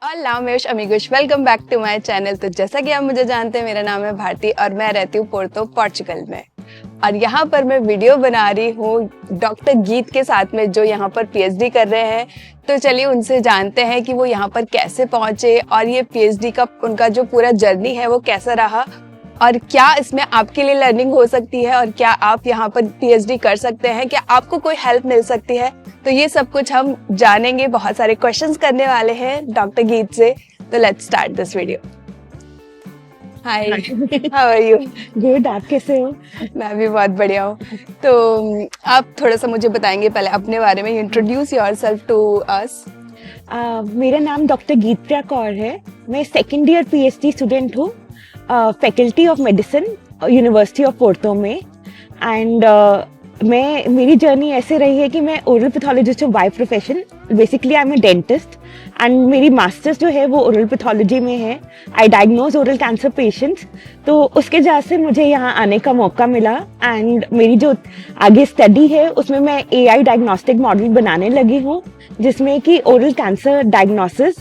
Hola meus amigos, welcome back to my channel. तो जैसा कि आप मुझे जानते हैं, मेरा नाम है भारती और मैं रहती हूँ पोर्तो पोर्चुगल में। और यहाँ पर मैं वीडियो बना रही हूँ डॉक्टर गीत के साथ में, जो यहाँ पर पीएचडी कर रहे हैं। तो चलिए उनसे जानते हैं कि वो यहाँ पर कैसे पहुंचे और ये पीएचडी का उनका जो पूरा जर्नी है वो कैसा रहा, और क्या इसमें आपके लिए लर्निंग हो सकती है, और क्या आप यहाँ पर पीएचडी कर सकते हैं, क्या आपको कोई हेल्प मिल सकती है। तो ये सब कुछ हम जानेंगे, बहुत सारे क्वेश्चंस करने वाले हैं डॉक्टर गीत से। तो let's start this video. Hi, how are you? Good, आप कैसे हो? मैं भी बहुत बढ़िया हूँ। तो आप थोड़ा सा मुझे बताएंगे पहले अपने बारे में, इंट्रोड्यूस योरसेल्फ टू अस। मेरा नाम डॉक्टर गीत्या कौर है। मैं सेकेंड ईयर पीएचडी स्टूडेंट हूँ, faculty of medicine, university of Porto में। एंड मेरी जर्नी ऐसे रही है कि मैं ओरल पैथोलॉजिस्ट हूँ by profession. Basically I am a dentist and मेरी मास्टर्स जो है वो ओरल पैथोलॉजी में है। I diagnose oral cancer patients. तो उसके वजह से मुझे यहाँ आने का मौका मिला एंड मेरी जो आगे स्टडी है उसमें मैं एआई डायग्नोस्टिक मॉडल बनाने लगी हूँ, जिसमें कि oral cancer diagnosis,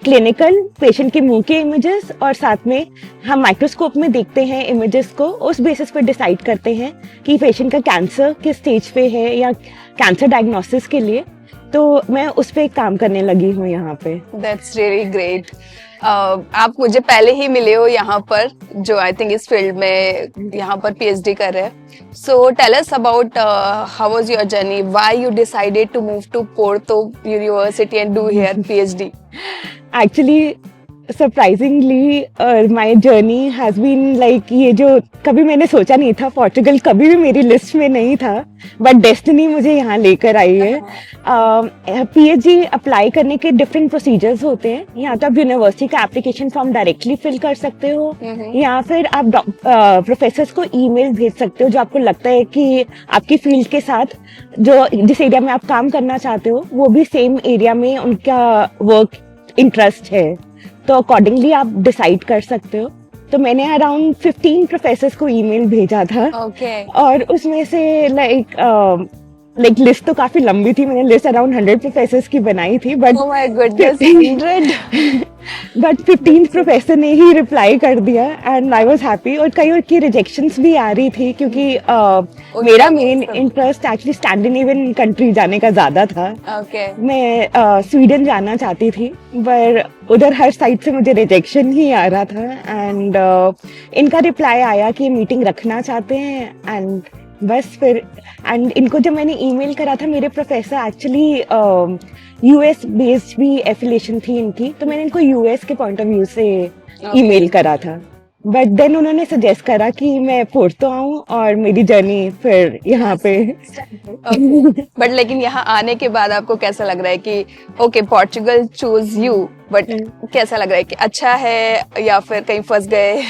clinical patient के मुंह के इमेजेस और साथ में हम माइक्रोस्कोप में देखते हैं इमेजेस को, उस बेसिस पर डिसाइड करते हैं कि पेशेंट का कैंसर किस स्टेज पे है या कैंसर डायग्नोसिस के लिए। तो मैं उस पे काम करने लगी हूँ यहाँ पे। That's really great. आप मुझे पहले ही मिले हो यहाँ पर, जो आई थिंक इस फील्ड में यहाँ पर पीएचडी कर रहे हैं। So tell us about how was your journey, why you decided to move to Porto university and do here PhD. Actually surprisingly my journey has been like, ये जो कभी मैंने सोचा नहीं था, पोर्चुगल कभी भी मेरी लिस्ट में नहीं था, बट डेस्टिनी मुझे यहाँ लेकर आई है। पीएचडी अप्लाई करने के डिफरेंट प्रोसीजर्स होते हैं। यहाँ तो आप यूनिवर्सिटी का एप्लीकेशन फॉर्म डायरेक्टली फिल कर सकते हो, या फिर आप प्रोफेसर्स को ईमेल भेज सकते हो जो आपको लगता है कि आपकी फील्ड के साथ, जो जिस एरिया में आप काम करना चाहते हो वो भी सेम एरिया में उनका वर्क इंटरेस्ट है, तो अकॉर्डिंगली आप डिसाइड कर सकते हो। तो मैंने अराउंड 15 प्रोफेसर्स को ईमेल भेजा था। और उसमें से लाइक लिस्ट तो काफी लंबी थी, मैंने लिस्ट अराउंड 100 प्रोफेसर्स की बनाई थी, but Oh my goodness, 100 but 15 professor ने ही रिप्लाई कर दिया एंड आई वाज हैप्पी। और कई और की रिजेक्शंस भी आ रही थी, क्योंकि मेरा main interest actually Scandinavian country जाने का ज्यादा था। मैं स्वीडन जाना चाहती थी, पर उधर हर साइड से मुझे रिजेक्शन ही आ रहा था। एंड इनका रिप्लाई आया कि मीटिंग रखना चाहते हैं, एंड बस फिर एंड इनको जब मैंने ईमेल करा था, मेरे प्रोफेसर एक्चुअली यूएस बेस्ड भी एफिलिएशन थी इनकी, तो मैंने इनको यूएस के पॉइंट ऑफ व्यू से ईमेल करा था। बट देन उन्होंने सजेस्ट करा कि मैं पोर्तो आऊँ और मेरी जर्नी फिर यहाँ पे। बट लेकिन यहाँ आने के बाद आपको कैसा लग रहा है कि okay Portugal choose you, but कैसा लग रहा है कि अच्छा है या फिर कहीं फंस गए?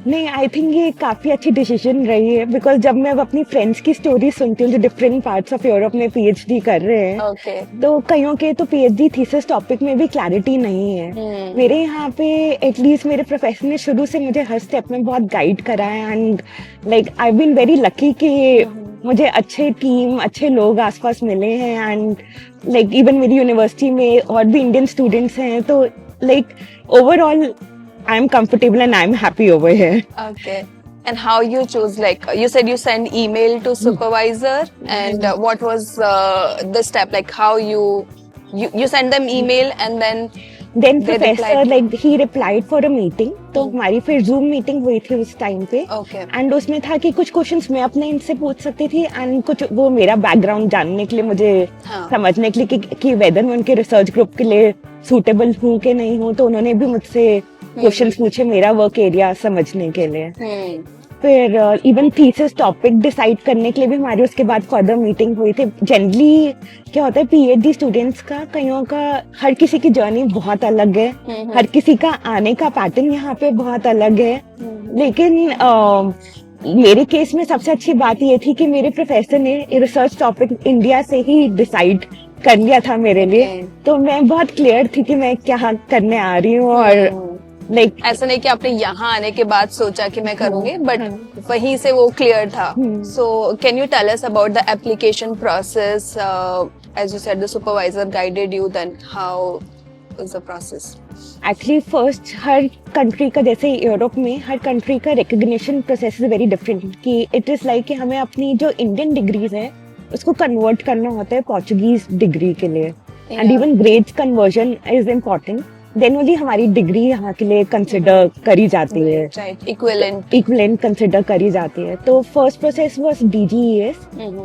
नहीं, आई थिंक ये काफी अच्छी डिसीजन रही है, बिकॉज जब मैं अपनी फ्रेंड्स की स्टोरी सुनती हूँ जो डिफरेंट पार्ट्स ऑफ यूरोप में पीएचडी कर रहे हैं, तो कईयों के तो पीएचडी थीसिस टॉपिक में भी क्लैरिटी नहीं है। मेरे यहाँ पे एटलीस्ट मेरे प्रोफेसर ने शुरू से मुझे हर स्टेप में बहुत गाइड करा है, and like I been very lucky कि मुझे अच्छे टीम, अच्छे लोग आसपास मिले हैं। एंड लाइक इवन मेरी यूनिवर्सिटी में और भी इंडियन स्टूडेंट्स हैं, तो like overall I'm comfortable and I'm happy over here. Okay. And how you choose? Like you said, you send email to supervisor, and what was the step? Like how you send them email and then professor like he replied for a meeting. तो हमारी फिर zoom meeting हुई थी उस time पे। And उसमें था कि कुछ क्वेश्चंस मैं अपने इनसे पूछ सकती थी, एंड कुछ वो मेरा बैकग्राउंड जानने के लिए, मुझे समझने के लिए कि वेदर मैं उनके रिसर्च ग्रुप के लिए सूटेबल हूँ कि नहीं हूँ। तो उन्होंने भी मुझसे क्वेश्चंस पूछे मेरा वर्क एरिया समझने के लिए। फिर इवन थीसिस टॉपिक डिसाइड करने के लिए भी हमारी उसके बाद फर्दर मीटिंग हुई थी। जनरली क्या होता है पीएचडी स्टूडेंट्स का, कईयों का, हर किसी की जर्नी बहुत अलग है, हर किसी का आने का पैटर्न यहाँ पे बहुत अलग है। लेकिन मेरे केस में सबसे अच्छी बात ये थी कि मेरे प्रोफेसर ने रिसर्च टॉपिक इंडिया से ही डिसाइड कर लिया था मेरे लिए, तो मैं बहुत क्लियर थी कि मैं क्या करने आ रही हूँ। और लाइक ऐसा नहीं कि आपने यहाँ आने के बाद सोचा कि मैं करूंगी, बट वहीं से वो क्लियर था। So can you tell us about the application process? As you said the supervisor guided you, then how is the process? Actually, first हर कंट्री का, जैसे यूरोप में हर कंट्री का recognition process is very different. कि it is like कि हमें अपनी जो इंडियन डिग्रीज है उसको कन्वर्ट करना होता है पोर्चुगीज डिग्री के लिए. And even grades conversion is important. Then only हमारी डिग्री यहाँ के लिए कंसिडर करी जाती है. इक्विवेलेंट कंसिडर करी जाती है. तो फर्स्ट प्रोसेस वाज DGES.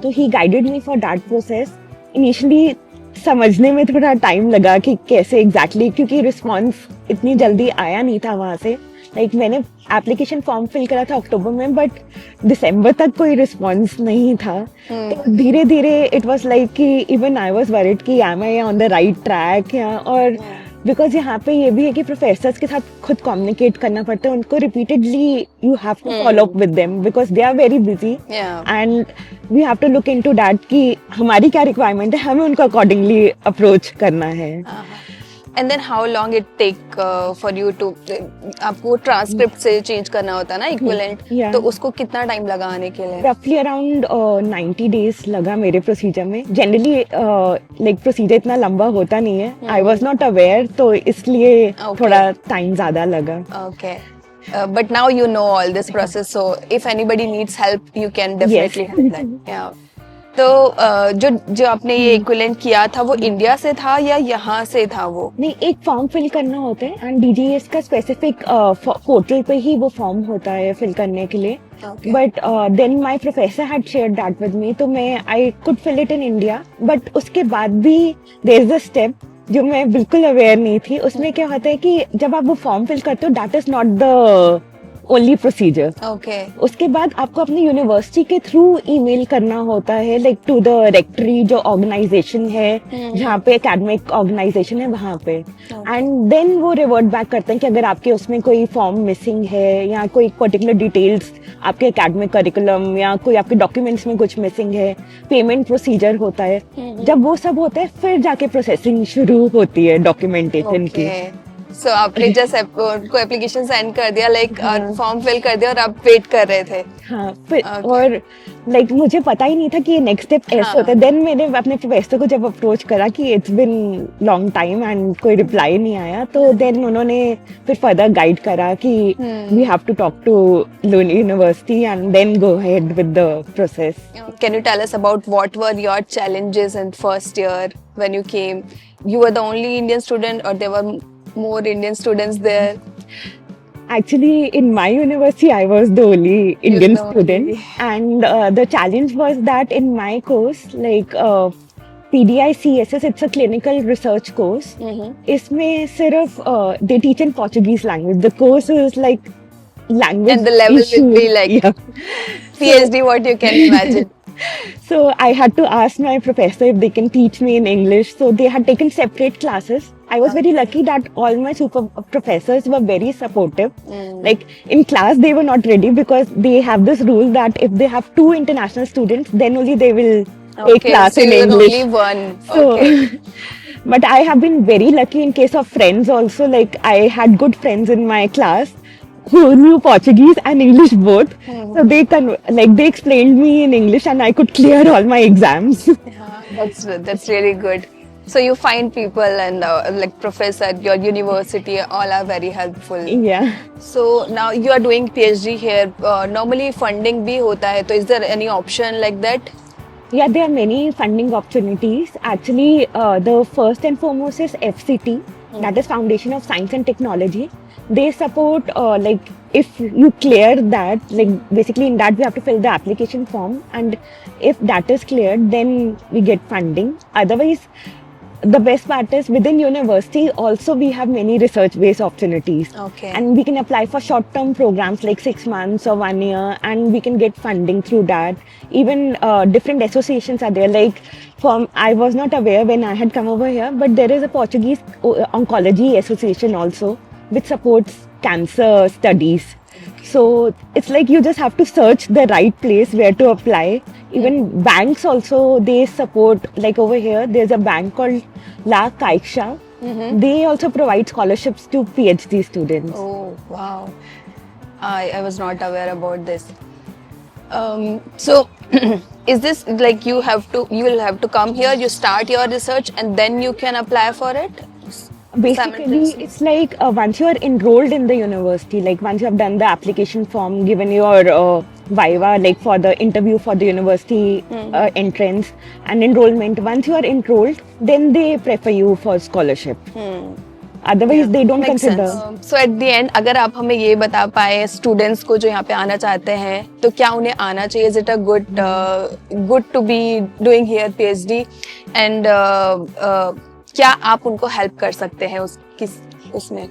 तो he guided me for that process. Initially समझने में थोड़ा टाइम लगा कि कैसे एग्जैक्टली, क्योंकि रिस्पॉन्स इतनी जल्दी आया नहीं था वहाँ से. लाइक मैंने एप्लीकेशन फॉर्म फिल करा था अक्टूबर में, बट दिसंबर तक कोई रिस्पॉन्स नहीं था. तो धीरे धीरे इट वाज लाइक कि इवन आई वाज वरीड कि am I on the right track. और बिकॉज यहाँ पे ये भी है कि प्रोफेसर्स के साथ खुद कम्युनिकेट करना पड़ता है. उनको repeatedly you have to follow up with them because they are very busy and we have to look into that कि हमारी क्या रिक्वायरमेंट है, हमें उनको अकॉर्डिंगली अप्रोच करना है. And then how long it take for you to आपको transcript से चेंज करना होता है ना इक्विवेलेंट. तो उसको कितना टाइम लगा आने के लिए? रफली अराउंड 90 days लगा मेरे प्रोसीजर में. जनरली लाइक प्रोसीजर इतना लंबा होता नहीं है. आई वाज नॉट अवेयर, तो इसलिए थोड़ा टाइम ज्यादा लगा. Okay. But now you know all this process, so if anybody needs help, you can definitely help them. Yeah. तो जो आपने ये इक्विवेलेंट किया था वो इंडिया से था या यहाँ से था? वो नहीं, एक फॉर्म फिल करना होता है एंड DGES का स्पेसिफिक पोर्टल पे ही वो फॉर्म होता है फिल करने के लिए. But then my professor had shared that with me, तो मैं I could fill it in India. But उसके बाद भी देयर इज अ स्टेप जो मैं बिल्कुल अवेयर नहीं थी. उसमें क्या होता है कि जब आप वो फॉर्म फिल करते हो, that is not the only procedure. उसके बाद आपको अपनी यूनिवर्सिटी के थ्रू ईमेल करना होता है, लाइक टू द रेक्टरी जो ऑर्गेनाइजेशन है, जहाँ पे एकेडमिक ऑर्गेनाइजेशन है वहाँ पे. एंड देन वो रिवर्ट बैक करते हैं कि अगर आपके उसमें कोई फॉर्म मिसिंग है या कोई पर्टिकुलर डिटेल्स आपके एकेडमिक करिकुलम या कोई आपके डॉक्यूमेंट्स में कुछ मिसिंग है, पेमेंट प्रोसीजर होता है. जब वो सब होता है फिर जाके प्रोसेसिंग शुरू होती है डॉक्यूमेंटेशन की. So, आपने जस्ट उनको एप्लीकेशन सेंड कर दिया, लाइक फॉर्म फिल कर दिया और आप वेट कर रहे थे. हाँ, फिर और लाइक मुझे पता ही नहीं था कि ये नेक्स्ट स्टेप ऐसे होता है. देन मैंने अपने प्रोफेसर को जब अप्रोच करा कि it's been long time and कोई रिप्लाई नहीं आया, तो देन उन्होंने फिर फर्दर गाइड करा कि we have to talk to Luni university and then go ahead with the process. Can you tell us about what were your challenges in first year when you came? You were the only Indian student or there were more Indian students there? Actually, in my university, I was the only Indian student. And the challenge was that in my course, like PDI-CSS, it's a clinical research course. इसमें सिर्फ they teach in Portuguese language. The course is like language and the level issue. will be like PhD, what you can imagine. So I had to ask my professor if they can teach me in English. So they had taken separate classes. I was very lucky that all my super professors were very supportive. Like in class, they were not ready because they have this rule that if they have 2 international students, then only they will take class in English. Only one. So, but I have been very lucky in case of friends also. Like I had good friends in my class who knew Portuguese and English both. So they explained me in English and I could clear all my exams. That's really good. So you find people and like professor at your university all are very helpful. Yeah. So now you are doing PhD here. Normally funding bhi hota hai. So is there any option like that? Yeah, there are many funding opportunities. Actually, the first and foremost is FCT. That is Foundation of Science and Technology. They support like if you clear that, like basically in that we have to fill the application form, and if that is cleared, then we get funding. Otherwise, the best part is within university also we have many research based opportunities. And we can apply for short term programs like 6 months or 1 year, and we can get funding through that. Even different associations are there, like I was not aware when I had come over here, but there is a Portuguese oncology association also which supports cancer studies. So it's like you just have to search the right place where to apply. Even banks also, they support, like over here there's a bank called La Caixa. They also provide scholarships to PhD students. Oh wow, I was not aware about this. So is this like you will have to come here, you start your research and then you can apply for it? Basically, it's like once you are enrolled in the university, like once you have done the application form, given your viva, like for the interview for the university entrance and enrollment, once you are enrolled, then they prefer you for scholarship. Otherwise, they don't consider. So at the end, अगर आप हमें ये बता पाए students को जो यहाँ पे आना चाहते हैं, तो क्या उन्हें आना चाहिए? Is it a good to be doing here PhD? And क्या आप उनको हेल्प कर सकते हैं उसमें?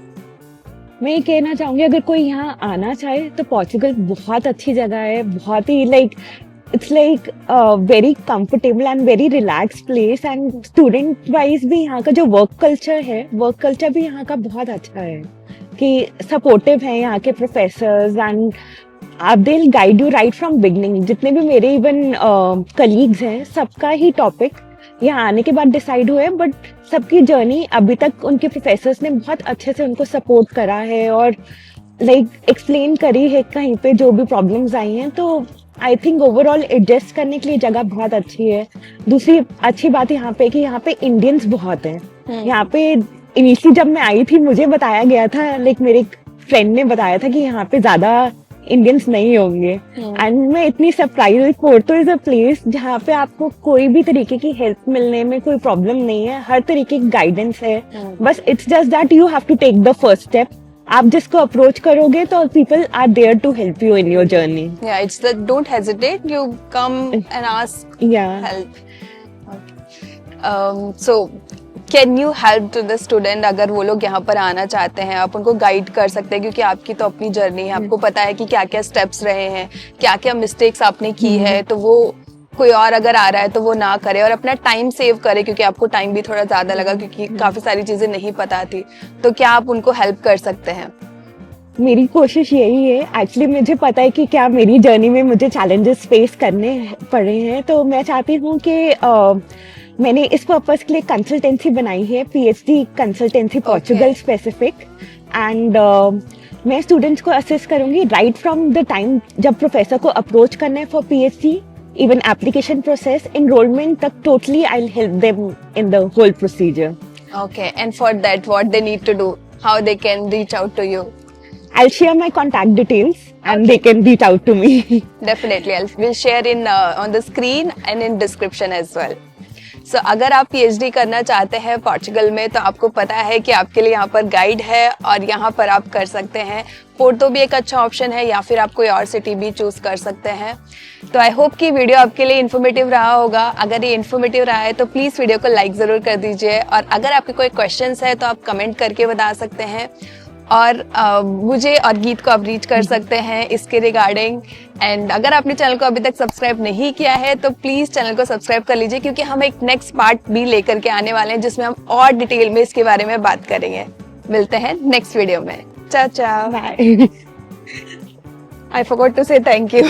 मैं ये कहना चाहूंगी, अगर कोई यहाँ आना चाहे तो पोर्चुगल बहुत अच्छी जगह है, बहुत ही like it's like very comfortable and very relax place, and student wise भी यहाँ का जो वर्क कल्चर भी यहाँ का बहुत अच्छा है कि सपोर्टिव है यहाँ के professors, and they will guide you right from beginning. जितने भी मेरे इवन कलीग्स हैं, सबका ही टॉपिक यहाँ आने के बाद डिसाइड हुए, बट सबकी जर्नी अभी तक उनके प्रोफेसर्स ने बहुत अच्छे से उनको सपोर्ट करा है और लाइक एक्सप्लेन करी है कहीं पे जो भी प्रॉब्लम्स आई हैं. तो आई थिंक ओवरऑल एडजस्ट करने के लिए जगह बहुत अच्छी है. दूसरी अच्छी बात यहाँ पे कि यहाँ पे इंडियंस बहुत हैं. यहाँ पे इनिशियली जब मैं आई थी मुझे बताया गया था, लाइक मेरे फ्रेंड ने बताया था कि यहाँ पे ज्यादा इंडियंस नहीं होंगे, एंड मैं इतनी सरप्राइज हुई. पोर्टो इज अ प्लेस जहाँ पे आपको कोई भी तरीके की हेल्प मिलने में कोई प्रॉब्लम नहीं है, हर तरीके की गाइडेंस है. बस it's just that you have to take the first step. आप जिसको अप्रोच करोगे तो people are there to help you in your journey. या it's the don't hesitate, you come and ask help. So can you help to the student? अगर वो लोग यहाँ पर आना चाहते हैं, आप उनको गाइड कर सकते हैं, क्योंकि आपकी तो अपनी जर्नी है, आपको पता है कि क्या क्या स्टेप्स रहे हैं, क्या क्या मिस्टेक्स आपने की है, तो वो कोई और अगर आ रहा है तो वो ना करे और अपना टाइम सेव करे, क्योंकि आपको टाइम भी थोड़ा ज्यादा लगा क्योंकि काफी सारी चीजें नहीं पता थी. तो क्या आप उनको हेल्प कर सकते हैं? मेरी कोशिश यही है. एक्चुअली मुझे पता है कि क्या मेरी जर्नी में मुझे चैलेंजेस फेस करने पड़े हैं, तो मैं चाहती हूँ कि मैंने इस पर्पस के लिए कंसल्टेंसी बनाई है, PhD consultancy Portugal specific, and मैं स्टूडेंट्स को असिस्ट करूंगी राइट फ्रॉम द टाइम जब प्रोफेसर को अप्रोच करना है for PhD, even application process, enrolment तक. Totally I will help them in the whole procedure. Okay, and for that what they need to do, how they can reach out to you? I'll share my contact details and they can reach out to me. Definitely, we'll share in on the screen and in description as well. So, अगर आप PhD करना चाहते हैं Portugal में, तो आपको पता है कि आपके लिए यहाँ पर गाइड है और यहाँ पर आप कर सकते हैं. पोर्टो भी एक अच्छा ऑप्शन है, या फिर आप कोई और सिटी भी चूज कर सकते हैं. तो आई होप कि वीडियो आपके लिए इन्फॉर्मेटिव रहा होगा. अगर ये इन्फॉर्मेटिव रहा है तो प्लीज वीडियो को लाइक जरूर कर दीजिए, और अगर आपके कोई क्वेश्चंस है तो आप कमेंट करके बता सकते हैं, और मुझे और गीत को आप रीच कर सकते हैं इसके रिगार्डिंग. एंड अगर आपने चैनल को अभी तक सब्सक्राइब नहीं किया है तो प्लीज चैनल को सब्सक्राइब कर लीजिए, क्योंकि हम एक नेक्स्ट पार्ट भी लेकर के आने वाले हैं जिसमें हम और डिटेल में इसके बारे में बात करेंगे. मिलते हैं नेक्स्ट वीडियो में. चाओ चाओ. Bye. I forgot to say thank you.